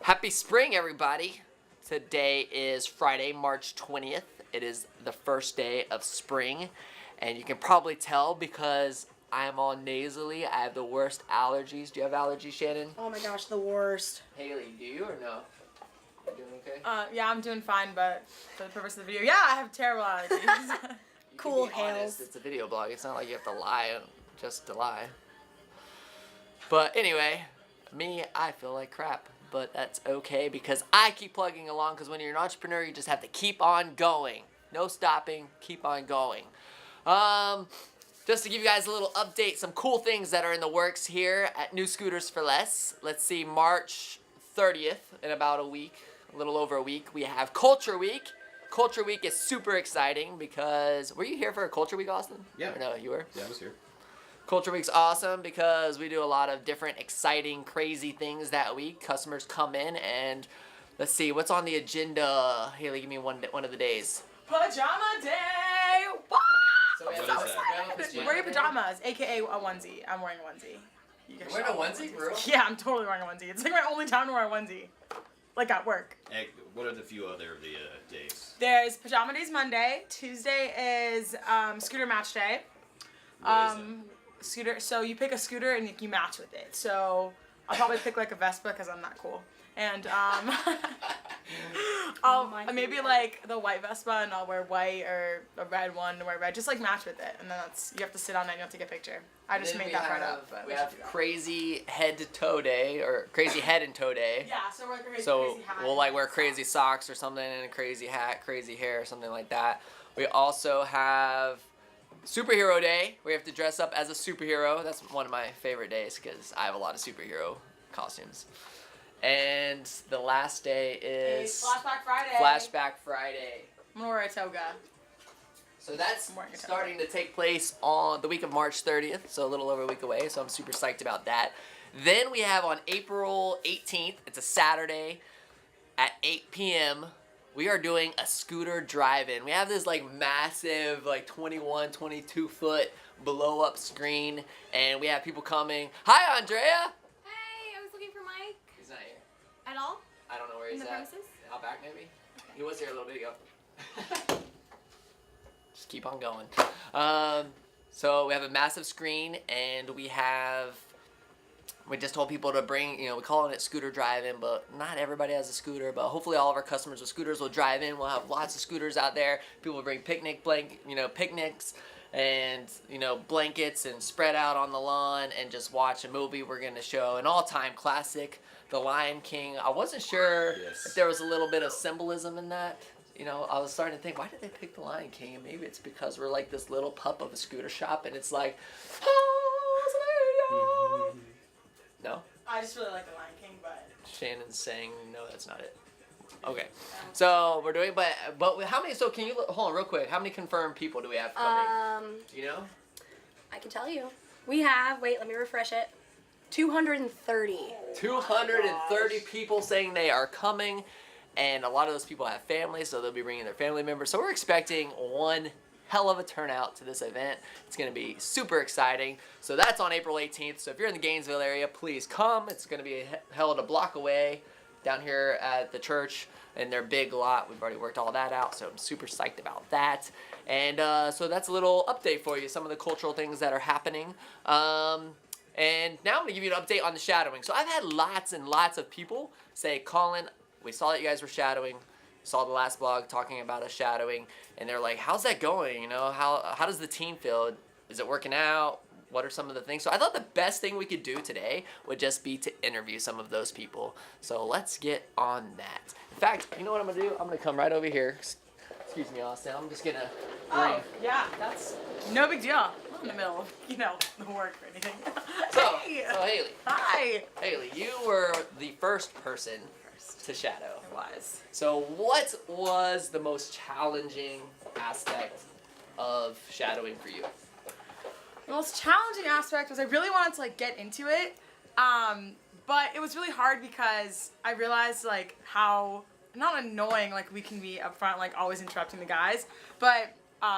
Happy spring, everybody. Today is Friday, March 20th. It is the first day of spring, and you can probably tell because I'm all nasally. I have the worst allergies. Do you have allergies, Shannon? Oh my gosh, the worst. Hailey, do you or no? You doing okay? Yeah, I'm doing fine, but for the purpose of the video, yeah, I have terrible allergies. Cool, be honest, Hales. it's a video blog. It's not like you have to lie just to lie. But anyway, me, I feel like crap. But that's okay because I keep plugging along, because when you're an entrepreneur, you just have to keep on going. No stopping, keep on going. Just to give you guys a little update, some cool things that are in the works here at New Scooters for Less. Let's see, March 30th, in about a week, a little over a week, we have Culture Week. Culture Week is super exciting because, were you here for a Culture Week, Austin? Yeah. Or no, you were? Yeah, I was here. Culture Week's awesome because we do a lot of different exciting, crazy things that week. Customers come in and let's see, what's on the agenda? Hailey, give me one of the days. Pajama day! What? So we What have is that? Wear your pajamas, aka a onesie. I'm wearing a onesie. You guys You're wearing a should- onesie, bro? Yeah, I'm totally wearing a onesie. It's like my only time to wear a onesie. Like at work. Hey, what are the few other of the days? There's Pajama Days Monday. Tuesday is Scooter Match Day. What is Scooter. So you pick a scooter and you match with it. So I'll probably pick like a Vespa because I'm that cool. And I'll maybe like the white Vespa and I'll wear white, or a red one and wear red. Just like match with it, and then you have to sit on it and you have to get a picture. I just made that part up. But We should have do that. crazy head to toe day, or crazy head and toe day. Yeah, so we're like crazy, So crazy hat we'll and like wear crazy socks or something, and a crazy hat, crazy hair, or something like that. We also have Superhero Day. We have to dress up as a superhero. That's one of my favorite days because I have a lot of superhero costumes. And the last day is Flashback Friday. Flashback Friday. I'm gonna wear a toga. So that's I'm wearing a toga. starting to take place on the week of March 30th, so a little over a week away, so I'm super psyched about that. Then we have on April 18th, it's a Saturday, at 8 p.m., we are doing a scooter drive-in. We have this like massive, like 21, 22 foot blow up screen, and we have people coming. Hi, Andrea! Hey, I was looking for Mike. He's not here. At all? I don't know where In he's the at. premises? Out back, maybe? He was here a little bit ago. Just keep on going. So we have a massive screen, and we just told people to bring, we're calling it scooter drive-in, but not everybody has a scooter, but hopefully all of our customers with scooters will drive in. We'll have lots of scooters out there. People will bring picnics and, blankets and spread out on the lawn and just watch a movie. We're going to show an all-time classic, The Lion King. I wasn't sure if there was a little bit of symbolism in that. I was starting to think, why did they pick The Lion King? And maybe it's because we're like this little pup of a scooter shop, and it's like, no? I just really like the Lion King, but Shannon's saying, no, that's not it. Okay. So we're doing, but how many, so can you, hold on real quick, how many confirmed people do we have coming? Do you know? I can tell you. We have, wait, let me refresh it. 230. 230 people saying they are coming, and a lot of those people have families, so they'll be bringing their family members. So we're expecting one hell of a turnout to this event. It's going to be super exciting. So that's on April 18th. So if you're in the Gainesville area, please come. It's going to be held a block away down here at the church in their big lot. We've already worked all that out, so I'm super psyched about that. And so that's a little update for you, some of the cultural things that are happening. And now I'm going to give you an update on the shadowing. So I've had lots and lots of people say, Collin, we saw that you guys were shadowing. Saw the last blog talking about us shadowing, and they're like, how's that going? How does the team feel? Is it working out? What are some of the things? So I thought the best thing we could do today would just be to interview some of those people. So let's get on that. In fact, you know what I'm going to do? I'm going to come right over here. Excuse me, Austin. I'm just going to oh yeah, that's no big deal. I'm not in the middle of the work or anything. So Hey. Hailey. Hi. Hailey, you were the first person to shadow. It was. So what was the most challenging aspect of shadowing for you? The most challenging aspect was I really wanted to get into it, but it was really hard because I realized how not annoying we can be up front, always interrupting the guys, but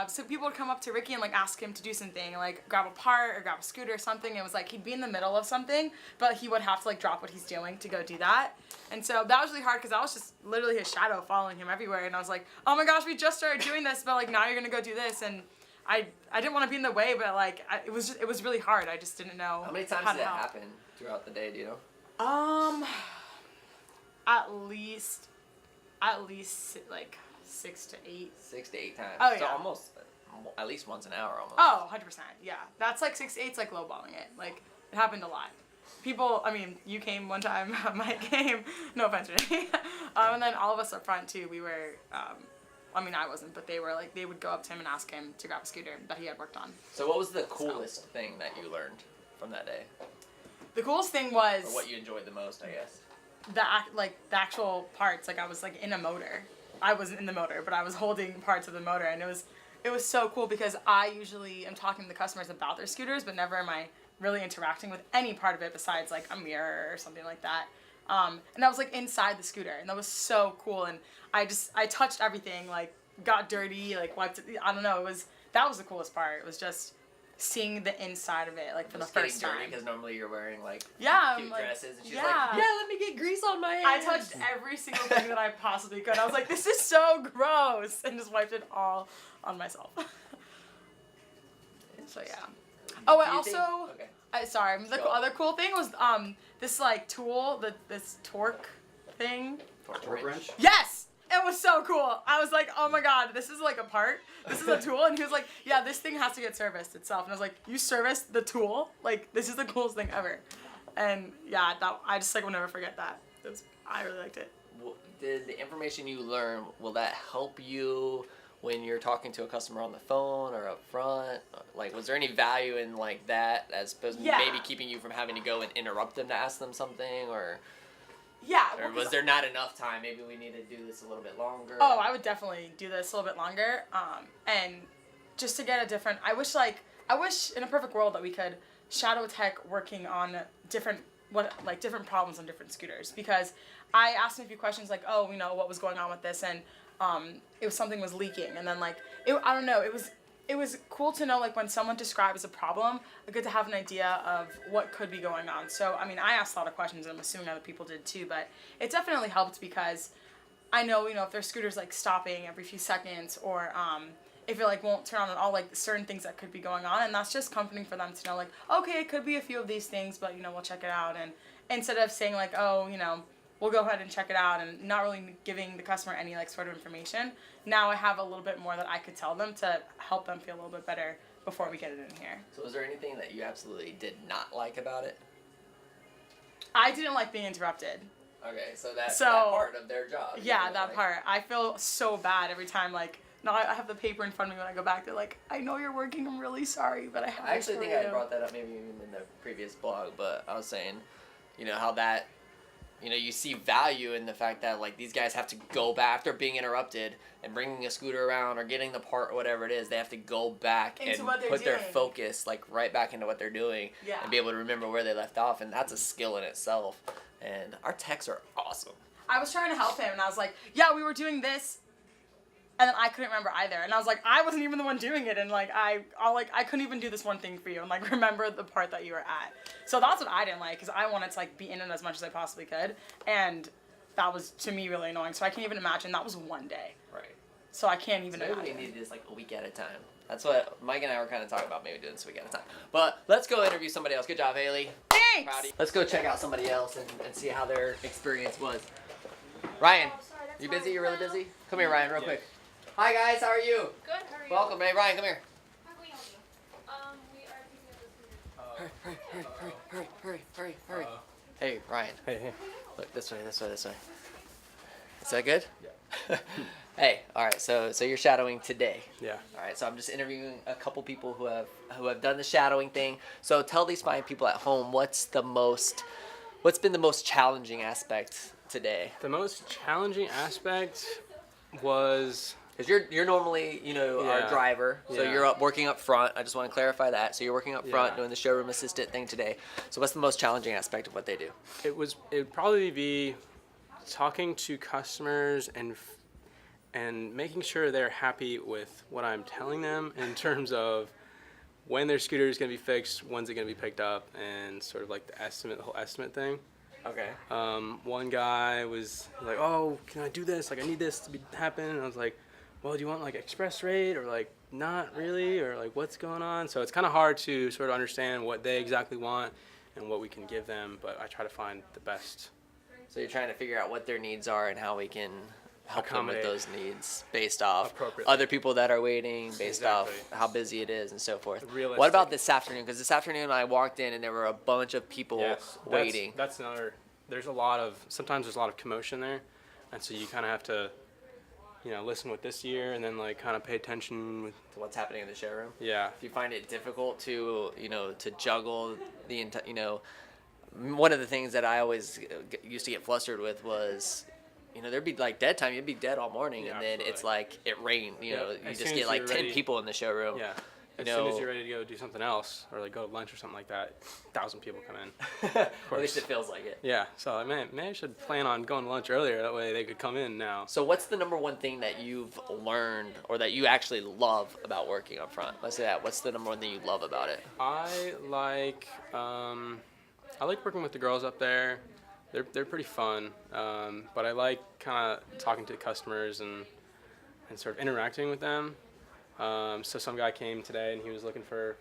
So people would come up to Ricky and like ask him to do something, like grab a part or grab a scooter or something. It was like he'd be in the middle of something, but he would have to like drop what he's doing to go do that. And so that was really hard because I was just literally his shadow following him everywhere. And I was like, oh my gosh, we just started doing this, but like now you're gonna go do this. And I didn't want to be in the way, but like it was really hard. I just didn't know. How many times how did to that help. happen throughout the day? Do you know? At least like 6 to 8. 6 to 8 times. Oh, So yeah. almost at least once an hour almost. Oh, 100%. Yeah. That's like 6 to 8's like lowballing it. Like it happened a lot. People, I mean, you came one time, Mike came, no offense or anything. And then all of us up front too, we were, I mean, I wasn't, but they were like, they would go up to him and ask him to grab a scooter that he had worked on. So what was the coolest thing that you learned from that day? The coolest thing was Or what you enjoyed the most, I guess? the actual parts. Like I was like in a motor. I wasn't in the motor, but I was holding parts of the motor, and it was so cool because I usually am talking to the customers about their scooters, but never am I really interacting with any part of it besides like a mirror or something like that. And I was like inside the scooter, and that was so cool. And I touched everything, like got dirty, like wiped it. I don't know. That was the coolest part. It was just seeing the inside of it, like for Just the first getting dirty time. because normally you're wearing like Yeah, cute I'm like, dresses, and she's yeah. like, yeah, let me get grease on my I hands. touched every single thing that I possibly could. I was like, this is so gross, and just wiped it all on myself. So yeah. Oh, I Do you also. think- okay. Sorry. The Go. other cool thing was this like tool, this torque thing. Torque wrench? Yes, it was so cool. I was like, oh my god, this is like a part. This is a tool, and he was like, yeah, this thing has to get serviced itself. And I was like, you serviced the tool? Like this is the coolest thing ever. And yeah, I just like will never forget that. I really liked it. Did the information you learn, will that help you when you're talking to a customer on the phone or up front? Like, was there any value in like that as opposed to Yeah. maybe keeping you from having to go and interrupt them to ask them something, or Yeah. or was there not enough time? Maybe we need to do this a little bit longer. Oh, I would definitely do this a little bit longer. And just to get a different, I wish in a perfect world that we could shadow tech working on different problems on different scooters, because I asked him a few questions like, oh, you know, what was going on with this, and it was something was leaking, and then like I don't know, it was cool to know like when someone describes a problem, good to have an idea of what could be going on. So I mean, I asked a lot of questions, and I'm assuming other people did too, but it definitely helped because I know, you know, if their scooter's like stopping every few seconds, or if it like won't turn on at all, like certain things that could be going on, and that's just comforting for them to know like, okay, it could be a few of these things, but you know, we'll check it out. And instead of saying like, oh, you know, we'll go ahead and check it out, and not really giving the customer any like sort of information, now I have a little bit more that I could tell them to help them feel a little bit better before we get it in here. So was there anything that you absolutely did not like about it? I didn't like being interrupted. Okay, so that So, part of their job. you Yeah, know, that like- part. I feel so bad every time, like, no, I have the paper in front of me when I go back. They're like, I know you're working, I'm really sorry, but I have I this actually for think you. I brought that up maybe even in the previous blog, but I was saying, you know, how that, you know, you see value in the fact that, like, these guys have to go back after being interrupted and bringing a scooter around or getting the part or whatever it is, they have to go back Into and what they're put their doing. focus, like, right back into what they're doing Yeah. and be able to remember where they left off, and that's a skill in itself. And our techs are awesome. I was trying to help him, and I was like, yeah, we were doing this, and then I couldn't remember either. And I was like, I wasn't even the one doing it, and like I couldn't even do this one thing for you, and like remember the part that you were at. So that's what I didn't like, because I wanted to like be in it as much as I possibly could, and that was to me really annoying. So I can't even imagine that was one day. Right. So I can't even So maybe imagine. we need this like a week at a time. That's what Mike and I were kind of talking about, maybe doing this a week at a time. But let's go interview somebody else. Good job, Hailey. Thanks. Proud of you. Let's go check out somebody else and see how their experience was. Ryan, you busy? You're really busy? Come here, Ryan, real quick. Hi, guys. How are you? Good, how are you? Welcome, hey, Ryan. Come here. How can we help you? We are picking up the scooter. Hurry. Hey, Ryan. Hey. Look, this way. Is that good? Yeah. Hey, all right. So you're shadowing today. Yeah. All right. So I'm just interviewing a couple people who have done the shadowing thing. So tell these fine people at home what's been the most challenging aspect today. The most challenging aspect was Because you're normally, you know, our Yeah. driver, so Yeah. you're working up front. I just want to clarify that. So you're working up front, Yeah. doing the showroom assistant thing today. So what's the most challenging aspect of what they do? it would probably be talking to customers and making sure they're happy with what I'm telling them in terms of when their scooter is going to be fixed, when's it going to be picked up, and sort of like the whole estimate thing. Okay. One guy was like, oh, can I do this? Like, I need this to happen. And I was like, well, do you want like express rate or like not really, or like what's going on? So it's kind of hard to sort of understand what they exactly want and what we can give them, but I try to find the best. So you're trying to figure out what their needs are and how we can help them with Accommodate. those needs based off Appropriately. other people that are waiting, based Exactly. off how busy it is and so forth. Realistic. What about this afternoon? Because this afternoon I walked in and there were a bunch of people Yes, waiting. That's another. Sometimes there's a lot of commotion there, and so you kind of have to, listen with this year and then like kind of pay attention with. To what's happening in the showroom? Yeah. If you find it difficult to, to juggle the entire, one of the things that I always used to get flustered with was, there'd be like dead time. You'd be dead all morning, Yeah, and then it's absolutely. like it rained. You As just soon get as like you're 10 ready- people in the showroom. Yeah. You As soon as know- you're ready to go do something else or like go to lunch or something like that, 1,000 people come in. At least it feels like it. Yeah. So maybe I should plan on going to lunch earlier. That way they could come in now. So what's the number one thing that you've learned or that you actually love about working up front? Let's say that. What's the number one thing you love about it? I like working with the girls up there. They're pretty fun. But I like kind of talking to the customers and sort of interacting with them. So some guy came today and he was looking for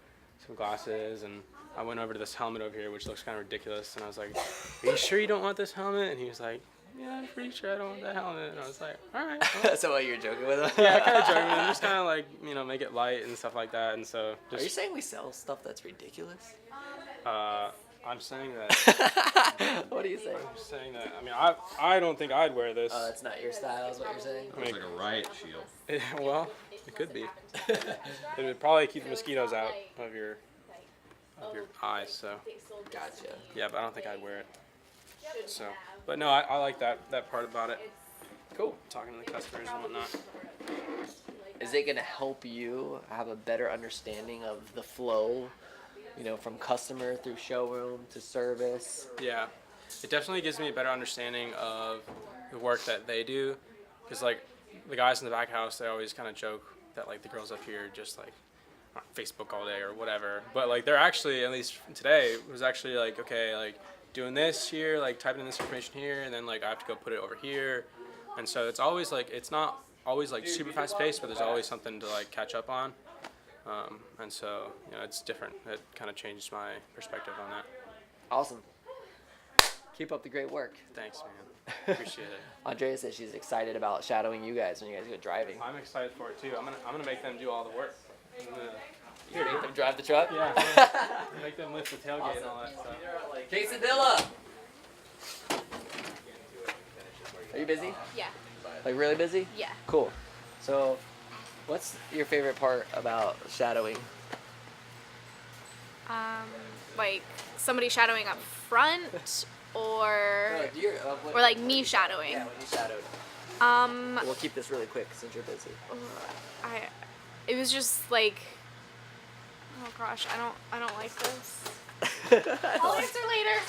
some glasses, and I went over to this helmet over here which looks kind of ridiculous, and I was like, are you sure you don't want this helmet? And he was like, yeah, I'm pretty sure I don't want that helmet. And I was like, all right. Well. So what, you're joking with them? Yeah, kind of joking. Just kind of like, make it light and stuff like that. And so Are you just, saying we sell stuff that's ridiculous? I'm saying that. What are you saying? I'm saying that. I mean, I don't think I'd wear this. That's not your style is what you're saying? I It's mean, like a riot shield. well, it could be. It would probably keep the mosquitoes out of your eyes. So Gotcha. yeah, but I don't think I'd wear it. So, but no, I like that part about it. Cool. Talking to the customers and whatnot. Is it going to help you have a better understanding of the flow, from customer through showroom to service? Yeah, it definitely gives me a better understanding of the work that they do, because like the guys in the back house, they always kind of joke that like the girls up here just like on Facebook all day or whatever, but like they're actually, at least today, it was actually like, okay, like doing this here, like typing in this information here, and then like I have to go put it over here, and so it's always like, it's not always like super fast paced, but there's always something to like catch up on. And so, it's different. It kind of changes my perspective on that. Awesome. Keep up the great work. Thanks, man. Appreciate it. Andrea says she's excited about shadowing you guys when you guys go driving. I'm excited for it too. I'm gonna make them do all the work. I'm gonna, You make them drive the truck? yeah, I'm gonna make them lift the tailgate and all that stuff. Quesadilla! Are you busy? Yeah. Like really busy? Yeah. Cool. So, what's your favorite part about shadowing? Like somebody shadowing up front, or like me shadowing. Yeah, when you shadowed. We'll keep this really quick since you're busy. It was just like, oh gosh, I don't like this. I'll answer later.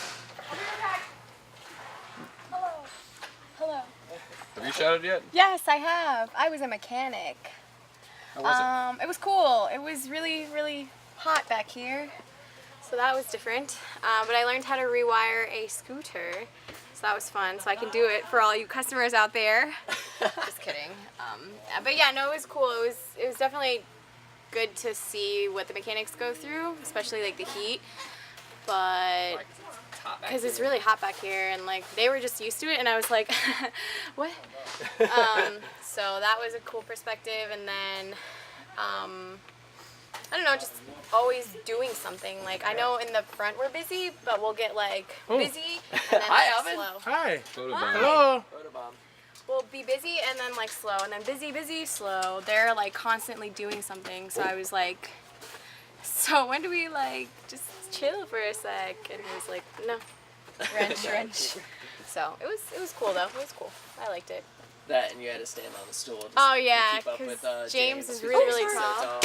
I'll be right back. Hello. Have you shouted yet? Yes, I have. I was a mechanic. How was it? It was cool. It was really, really hot back here. So that was different. But I learned how to rewire a scooter. So that was fun. So I can do it for all you customers out there. Just kidding. But yeah, no, it was cool. It was definitely good to see what the mechanics go through, especially like the heat. But because it's really hot back here, and like they were just used to it, and I was like, what? So that was a cool perspective, and then I don't know, just always doing something. Like I know in the front we're busy, but we'll get like busy and then Hi, like, Alvin. slow. Hi. Photo Hi. bomb. Hello. Photobomb. We'll be busy and then like slow, and then busy, busy, slow. They're like constantly doing something, so I was like, so when do we like just chill for a sec? And he was like, no, wrench. So it was cool though. It was cool. I liked it. That and you had to stand on the stool. Just Oh to yeah, keep up because with, James is 'cause really he's really so tall,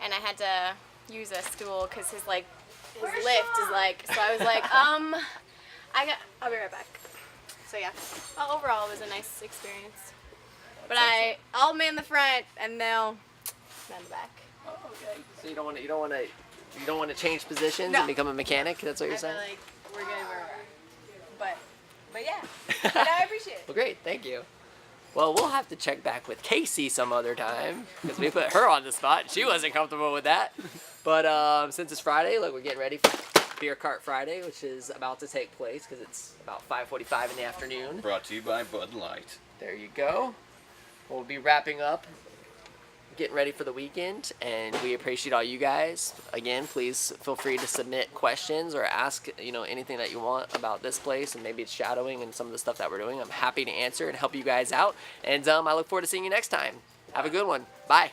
and I had to use a stool because his lift is like. So I was like, I'll be right back. So yeah, well, overall it was a nice experience. But I'll man the front and they'll man the back. Oh, okay. So you don't want to change positions No. and become a mechanic? That's what you're I feel saying? like we're good where we're at. But yeah. But I appreciate it. Well, great. Thank you. Well, we'll have to check back with Casey some other time because we put her on the spot. She wasn't comfortable with that. But since it's Friday, look, we're getting ready for Beer Cart Friday, which is about to take place because it's about 5:45 in the afternoon. Brought to you by Bud Light. There you go. We'll be wrapping up, getting ready for the weekend, and we appreciate all you guys. Again, please feel free to submit questions or ask, anything that you want about this place, and maybe it's shadowing and some of the stuff that we're doing. I'm happy to answer and help you guys out, and I look forward to seeing you next time. Have a good one. Bye.